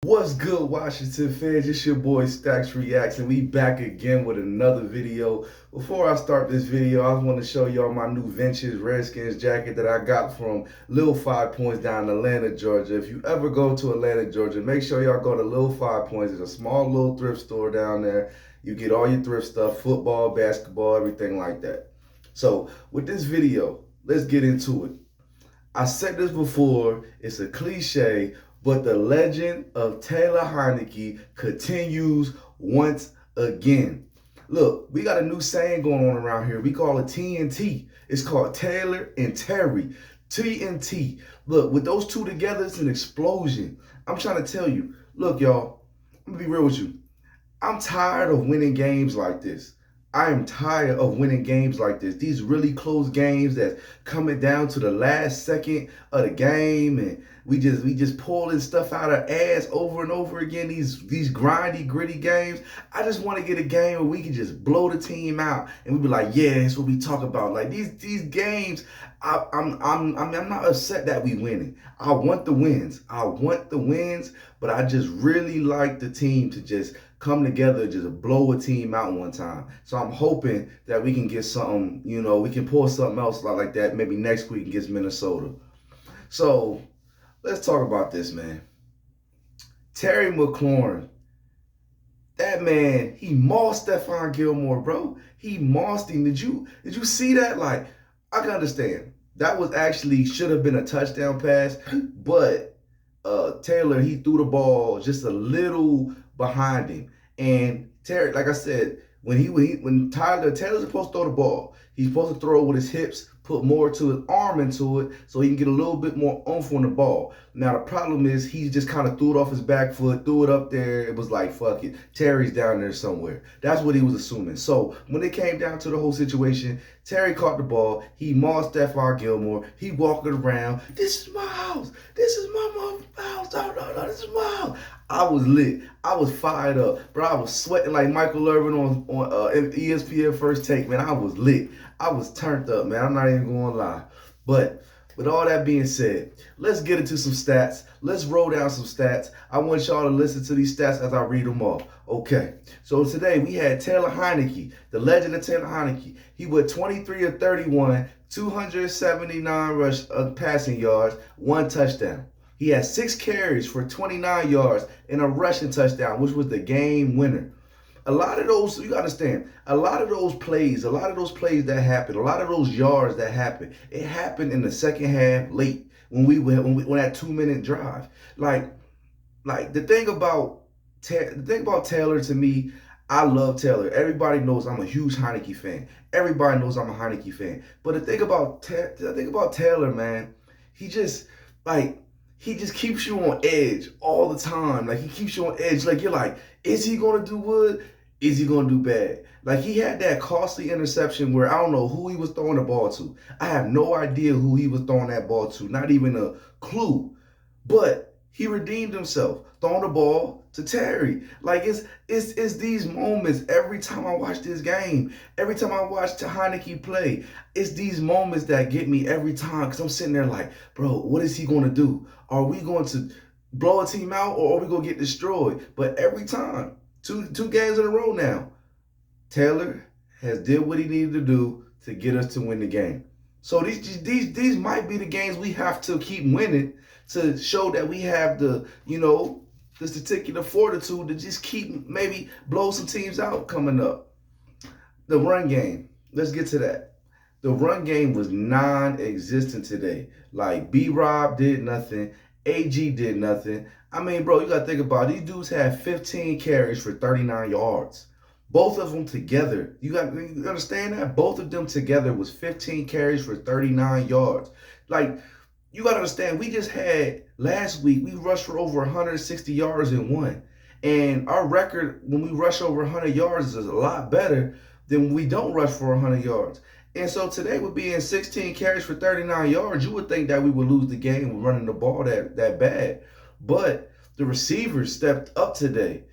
What's good, Washington fans? It's your boy Stacks Reacts, and we back again with another video. Before I start this video, I want to show y'all my new vintage Redskins jacket that I got from Lil 5 Points down in Atlanta, Georgia. If you ever go to Atlanta, Georgia, make sure y'all go to Lil 5 Points. It's a small little thrift store down there. You get all your thrift stuff, football, basketball, everything like that. So with this video, let's get into it. I said this before, it's a cliche, but the legend of Taylor Heinicke continues once again. Look, we got a new saying going on around here. We call it TNT. It's called Taylor and Terry. TNT. Look, with those two together, it's an explosion. I'm trying to tell you. Look, y'all, I'm going to be real with you. I'm tired of winning games like this. I am tired of winning games like this. These really close games that's coming down to the last second of the game, and we just pulling stuff out of ass over and over again. These grindy, gritty games. I just want to get a game where we can just blow the team out, and we be like, yeah, that's what we talk about. Like these games, I'm not upset that we winning. I want the wins. But I just really like the team to just come together, just blow a team out one time. So I'm hoping that we can get something, we can pull something else like that maybe next week against Minnesota. So let's talk about this, man. Terry McLaurin, that man, he mossed Stephon Gilmore, bro. He mossed him. Did you see that? Like, I can understand. That was actually should have been a touchdown pass, but Taylor, he threw the ball just a little behind him. And Terry, like I said, when Taylor's supposed to throw the ball, he's supposed to throw it with his hips, put more to his arm into it so he can get a little bit more oomph on the ball. Now, the problem is he just kind of threw it off his back foot, threw it up there. It was like, fuck it. Terry's down there somewhere. That's what he was assuming. So when it came down to the whole situation, Terry caught the ball. He mauled Stephon Gilmore. He walked around. This is my house. This is my house. No, this is my house. I was lit. I was fired up. Bro, I was sweating like Michael Irvin on ESPN First Take, man. I was lit. I was turned up, man. I'm not even going to lie. But with all that being said, let's get into some stats. Let's roll down some stats. I want y'all to listen to these stats as I read them off. Okay, so today we had Taylor Heinicke, the legend of Taylor Heinicke. He went 23 of 31, 279 passing yards, 1 touchdown. He had 6 carries for 29 yards and a rushing touchdown, which was the game winner. A lot of those, you got to understand, a lot of those plays that happened, a lot of those yards that happened, it happened in the second half late when that 2-minute drive. Like the thing about Taylor, to me, I love Taylor. Everybody knows I'm a huge Heinicke fan. Everybody knows I'm a Heinicke fan. But the thing about Taylor, man, he just keeps you on edge all the time. Like, he keeps you on edge. Like, you're like, is he going to do good? Is he going to do bad? Like, he had that costly interception where I don't know who he was throwing the ball to. I have no idea who he was throwing that ball to. Not even a clue. But he redeemed himself, throwing the ball to Terry. Like, it's these moments every time I watch this game. Every time I watch Heinicke play, it's these moments that get me every time, because I'm sitting there like, bro, what is he going to do? Are we going to blow a team out, or are we going to get destroyed? But every time, two games in a row now, Taylor has did what he needed to do to get us to win the game. So these might be the games we have to keep winning to show that we have the particular fortitude to just keep maybe blow some teams out coming up. The run game, let's get to that. The run game was non-existent today. Like, B-Rob did nothing. AG did nothing. I mean, bro, you got to think about it. These dudes had 15 carries for 39 yards. Both of them together. You understand that? Both of them together was 15 carries for 39 yards. Like, you got to understand, we just had, last week, we rushed for over 160 yards and won. And our record when we rush over 100 yards is a lot better than when we don't rush for 100 yards. And so today, with being 16 carries for 39 yards, you would think that we would lose the game with running the ball that bad. But the receivers stepped up today.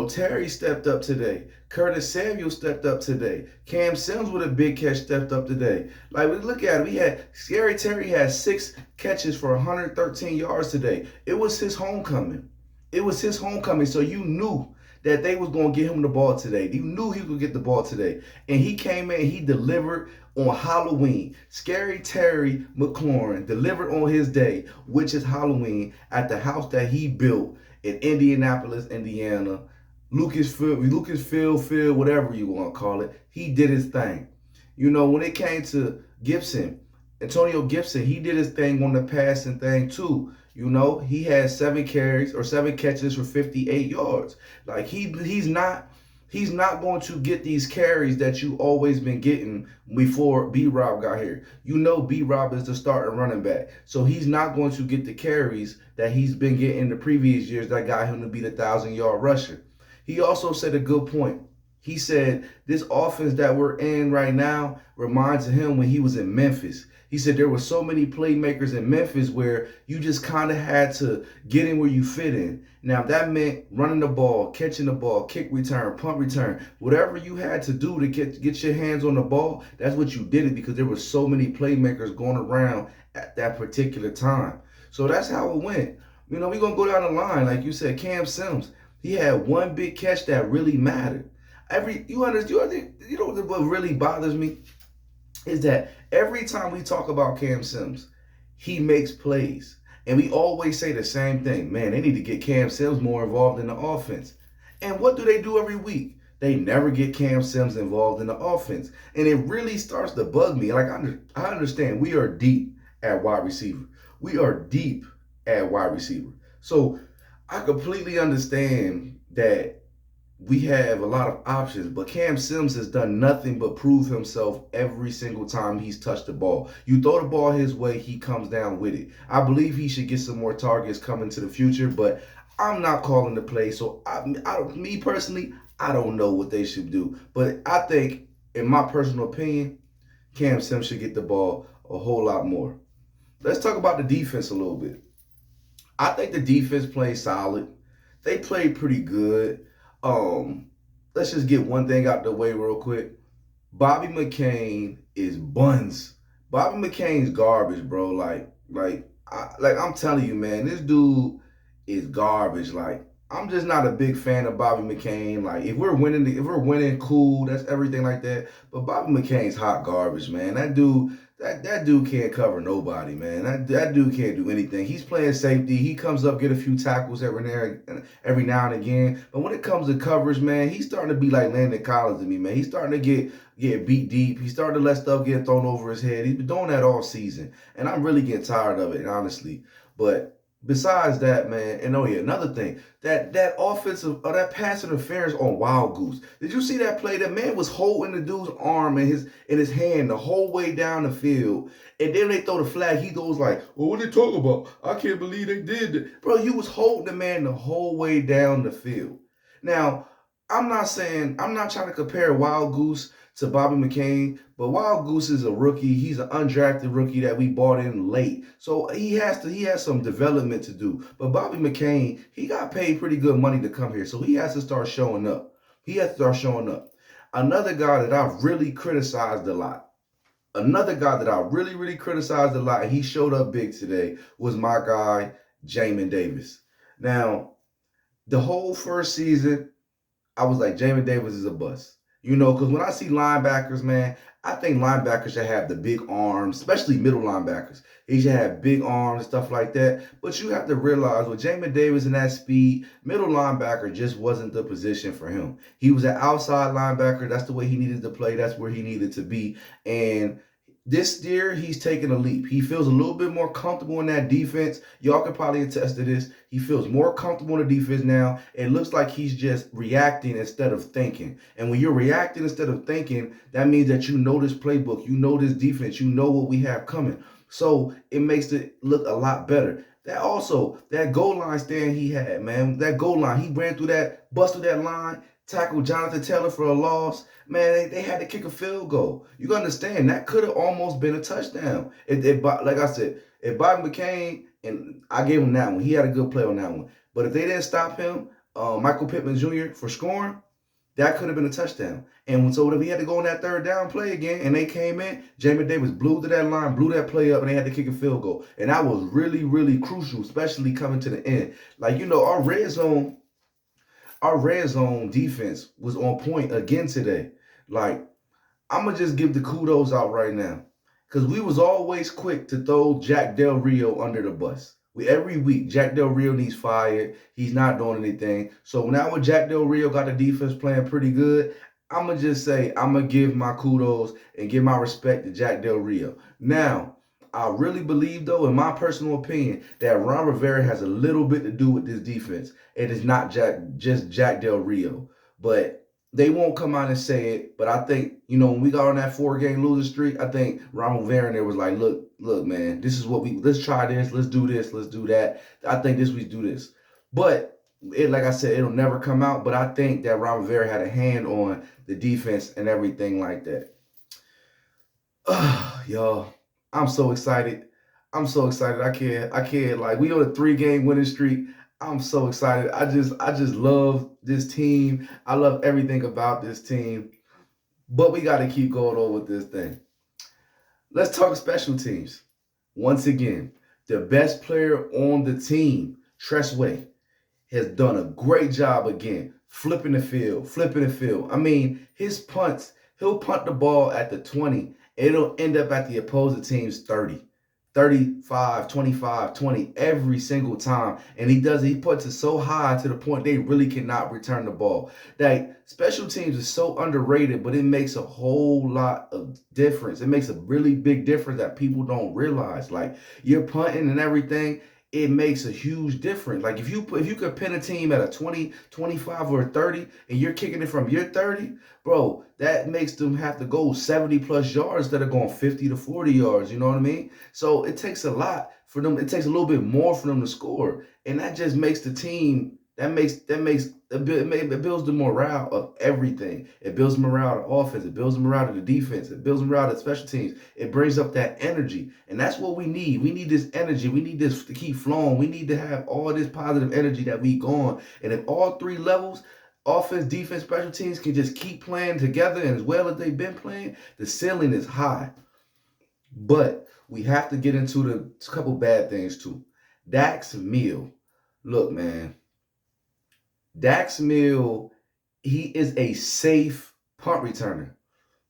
Terry stepped up today. Curtis Samuel stepped up today. Cam Sims with a big catch stepped up today. Like, we look at it, Terry had 6 catches for 113 yards today. It was his homecoming. It was his homecoming, so you knew that they was going to get him the ball today. You knew he would get the ball today. And he came in, he delivered on Halloween. Scary Terry McLaurin delivered on his day, which is Halloween, at the house that he built in Indianapolis, Indiana. Lucasfield, whatever you want to call it. He did his thing. You know, when it came to Gibson, Antonio Gibson, he did his thing on the passing thing too. You know, he had 7 catches for 58 yards. Like he's not going to get these carries that you always been getting before B-Rob got here. You know B-Rob is the starting running back. So he's not going to get the carries that he's been getting the previous years that got him to be the 1,000-yard rusher. He also said a good point. He said this offense that we're in right now reminds him when he was in Memphis. He said there were so many playmakers in Memphis where you just kind of had to get in where you fit in. Now, that meant running the ball, catching the ball, kick return, punt return, whatever you had to do to get your hands on the ball, that's what you did it because there were so many playmakers going around at that particular time. So that's how it went. You know, we're going to go down the line. Like you said, Cam Sims, he had one big catch that really mattered. You know what really bothers me is that every time we talk about Cam Sims, he makes plays. And we always say the same thing. Man, they need to get Cam Sims more involved in the offense. And what do they do every week? They never get Cam Sims involved in the offense. And it really starts to bug me. Like, I understand we are deep at wide receiver. We are deep at wide receiver. So I completely understand that we have a lot of options, but Cam Sims has done nothing but prove himself every single time he's touched the ball. You throw the ball his way, he comes down with it. I believe he should get some more targets coming to the future, but I'm not calling the play. So me personally, I don't know what they should do. But I think, in my personal opinion, Cam Sims should get the ball a whole lot more. Let's talk about the defense a little bit. I think the defense played solid. They played pretty good. Let's just get one thing out the way real quick. Bobby McCain is buns. Bobby McCain's garbage, bro. I'm telling you, man, this dude is garbage. Like, I'm just not a big fan of Bobby McCain. Like, if we're winning, cool, that's everything like that. But Bobby McCain's hot garbage, man. That dude can't cover nobody, man. That dude can't do anything. He's playing safety. He comes up, get a few tackles every now and again. But when it comes to coverage, man, he's starting to be like Landon Collins to me, man. He's starting to get beat deep. He's starting to let stuff get thrown over his head. He's been doing that all season. And I'm really getting tired of it, honestly. But besides that, man, and another thing, that offensive or that pass interference on Wild Goose. Did you see that play? That man was holding the dude's arm in his hand the whole way down the field. And then they throw the flag. He goes like, well, what are they talking about? I can't believe they did that. Bro, you was holding the man the whole way down the field. Now, I'm not trying to compare Wild Goose to Bobby McCain, but Wild Goose is a rookie. He's an undrafted rookie that we bought in late. So he has some development to do. But Bobby McCain, he got paid pretty good money to come here. So he has to start showing up. Another guy that I've really criticized a lot. Really criticized a lot, and he showed up big today, was my guy, Jamin Davis. Now, the whole first season, I was like, Jamin Davis is a bust. You know, because when I see linebackers, man, I think linebackers should have the big arms, especially middle linebackers. He should have big arms and stuff like that. But you have to realize with Jamin Davis and that speed, middle linebacker just wasn't the position for him. He was an outside linebacker. That's the way he needed to play. That's where he needed to be. And this year, he's taking a leap. He feels a little bit more comfortable in that defense. Y'all can probably attest to this. He feels more comfortable in the defense now. It looks like he's just reacting instead of thinking. And when you're reacting instead of thinking, that means that you know this playbook, you know this defense, you know what we have coming. So it makes it look a lot better. That goal line stand he had, man, that goal line, he ran through that, busted that line, tackled Jonathan Taylor for a loss. Man, they had to kick a field goal. You understand, that could have almost been a touchdown. Like I said, if Bobby McCain, and I gave him that one, he had a good play on that one. But if they didn't stop him, Michael Pittman Jr., for scoring, That could have been a touchdown. And so if we had to go on that third down play again, and they came in, Jamin Davis blew to that line, blew that play up, and they had to kick a field goal. And that was really, really crucial, especially coming to the end. Like, our red zone defense was on point again today. Like, I'm gonna just give the kudos out right now, because we was always quick to throw Jack Del Rio under the bus. Every week Jack Del Rio needs fired. He's not doing anything. So now when Jack Del Rio got the defense playing pretty good, I'm gonna just say I'm gonna give my kudos and give my respect to Jack Del Rio. Now, I really believe, though, in my personal opinion, that Ron Rivera has a little bit to do with this defense. It is not just Jack Del Rio, but they won't come out and say it. But I think, when we got on that 4-game losing streak, I think Ron Rivera there was like, look, man, this is what let's try this, let's do this, let's do that. I think we do this. But like I said, it'll never come out. But I think that Ron Rivera had a hand on the defense and everything like that. Y'all, I'm so excited. I'm so excited. I can't. Like, we on a 3-game winning streak. I'm so excited. I just love this team. I love everything about this team. But we got to keep going on with this thing. Let's talk special teams. Once again, the best player on the team, Tressway, has done a great job again, flipping the field. I mean, his punts, he'll punt the ball at the 20, and it'll end up at the opposing team's 30, 35, 25, 20 every single time. And he puts it so high to the point they really cannot return the ball. Like, special teams is so underrated, but it makes a whole lot of difference. It makes a really big difference that people don't realize. Like, you're punting and everything, it makes a huge difference. Like, if you could pin a team at a 20, 25, or 30, and you're kicking it from your 30, bro, that makes them have to go 70 plus yards instead of going 50 to 40 yards. You know what I mean? So it takes a lot for them. It takes a little bit more for them to score, and that just makes the team. It builds the morale of everything. It builds the morale of the offense. It builds the morale of the defense. It builds the morale of the special teams. It brings up that energy. And that's what we need. We need this energy. We need this to keep flowing. We need to have all this positive energy that we go on. And if all 3 levels, offense, defense, special teams, can just keep playing together and as well as they've been playing, the ceiling is high. But we have to get into the couple bad things too. Dax Mills. Look, man. Dax Mills, he is a safe punt returner,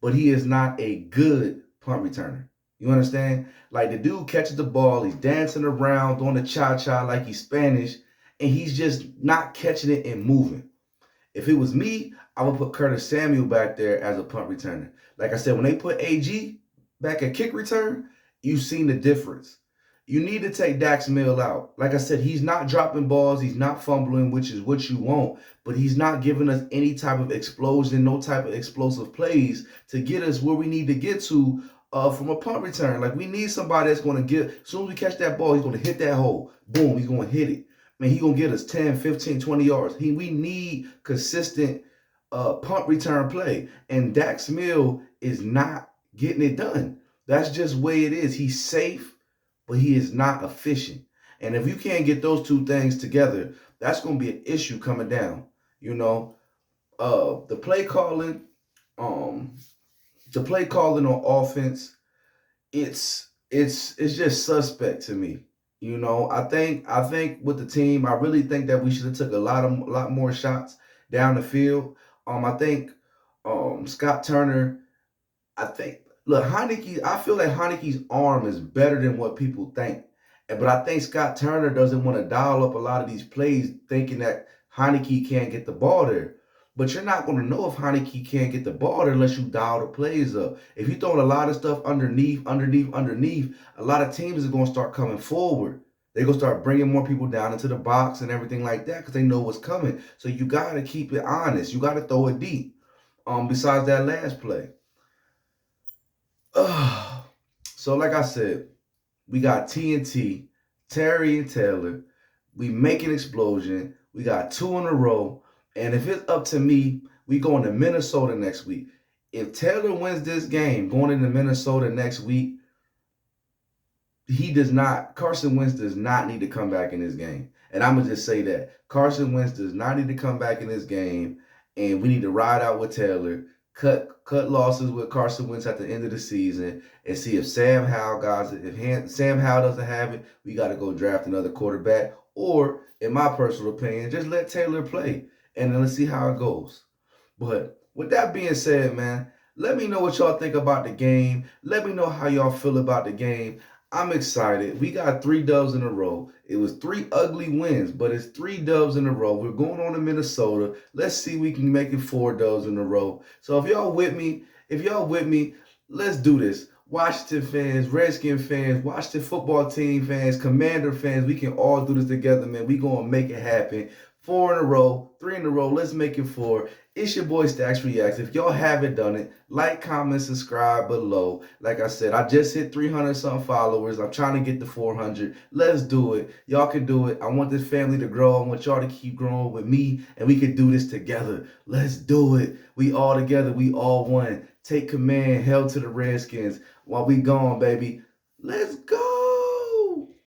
but he is not a good punt returner. You understand? Like, the dude catches the ball, he's dancing around, doing the cha-cha like he's Spanish, and he's just not catching it and moving. If it was me, I would put Curtis Samuel back there as a punt returner. Like I said, when they put AG back at kick return, you've seen the difference. You need to take Dax Mills out. Like I said, he's not dropping balls. He's not fumbling, which is what you want. But he's not giving us any type of explosion, no type of explosive plays to get us where we need to get to from a punt return. Like, we need somebody that's going to get, as soon as we catch that ball, he's going to hit that hole. Boom, he's going to hit it. Man, he's going to get us 10, 15, 20 yards. We need consistent punt return play. And Dax Mills is not getting it done. That's just the way it is. He's safe, but he is not efficient. And if you can't get those 2 things together, that's going to be an issue coming down. The play calling, on offense, it's just suspect to me. I think with the team, I really think that we should have took a lot more shots down the field. I think Scott Turner, look, Heinicke, I feel like Heinicke's arm is better than what people think. But I think Scott Turner doesn't want to dial up a lot of these plays thinking that Heinicke can't get the ball there. But you're not going to know if Heinicke can't get the ball there unless you dial the plays up. If you're throwing a lot of stuff underneath, a lot of teams are going to start coming forward. They're going to start bringing more people down into the box and everything like that because they know what's coming. So you got to keep it honest. You got to throw it deep. Besides that last play. So like I said, we got TNT, Terry and Taylor. We make an explosion. We got 2 in a row. And if it's up to me, we going to Minnesota next week. If Taylor wins this game going into Minnesota next week, Carson Wentz does not need to come back in this game. And I'm going to just say that. Carson Wentz does not need to come back in this game. and we need to ride out with Taylor, cut losses with Carson Wentz at the end of the season, and see if Sam Howell guys, if Sam Howell doesn't have it, we got to go draft another quarterback. Or, in my personal opinion, just let Taylor play, and then let's see how it goes. But with that being said, man, let me know what y'all think about the game. Let me know how y'all feel about the game. I'm excited. We got 3 dubs in a row. It was 3 ugly wins, but it's 3 dubs in a row. We're going on to Minnesota. Let's see if we can make it 4 dubs in a row. So if y'all with me, let's do this. Washington fans, Redskin fans, Washington football team fans, Commander fans, we can all do this together, man. We gonna make it happen. 4 in a row, 3 in a row. Let's make it 4. It's your boy Stacks Reacts. If y'all haven't done it, like, comment, subscribe below. Like I said, I just hit 300-something followers. I'm trying to get to 400. Let's do it. Y'all can do it. I want this family to grow. I want y'all to keep growing with me, and we can do this together. Let's do it. We all together. We all one. Take command. Hell to the Redskins. While we gone, baby. Let's go.